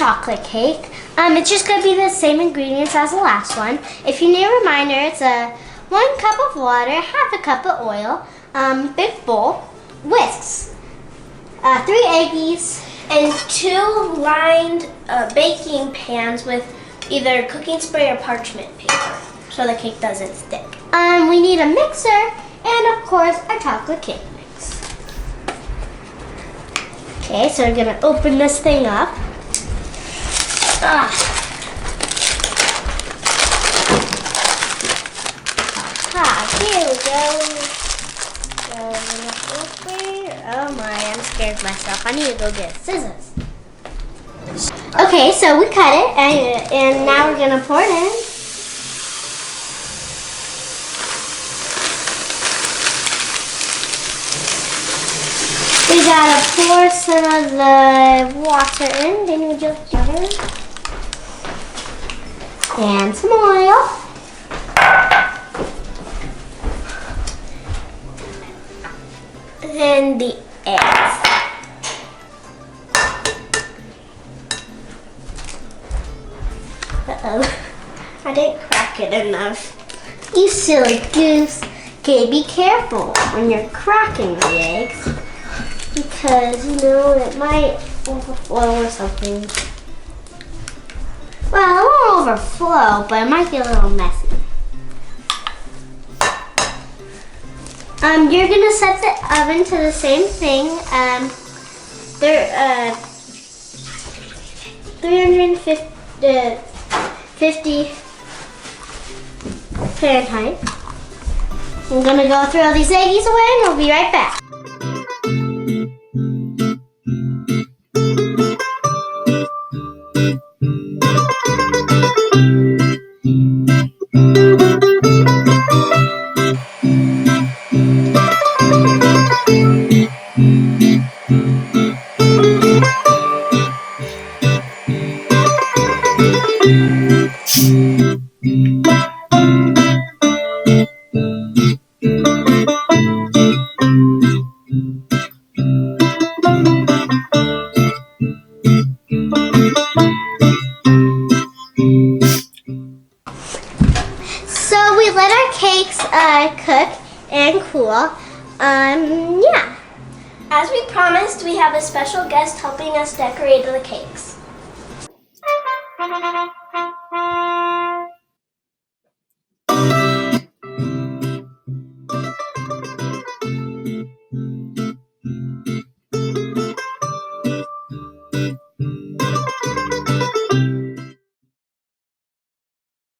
chocolate cake. It's just going to be the same ingredients as the last one. If you need a reminder, it's 1 cup of water, half a cup of oil, big bowl, whisks, 3 eggies, and 2 lined baking pans with either cooking spray or parchment paper so the cake doesn't stick. We need a mixer and, of course, our chocolate cake mix. Okay, so we're going to open this thing up. Here we go. Oh my, I'm scared of myself. I need to go get scissors. Okay, so we cut it, and now we're going to pour it in. We gotta pour some of the water in. Then we just water. And some oil. And the eggs. Uh-oh. I didn't crack it enough. You silly goose. Okay, be careful when you're cracking the eggs, because, you know, it might overflow or something. Well, it won't overflow, but it might get a little messy. You're gonna set the oven to the same thing. 350 Fahrenheit. I'm gonna go throw all these eggies away and we'll be right back. So we let our cakes cook and cool. Yeah. As we promised, we have a special guest helping us decorate the cakes.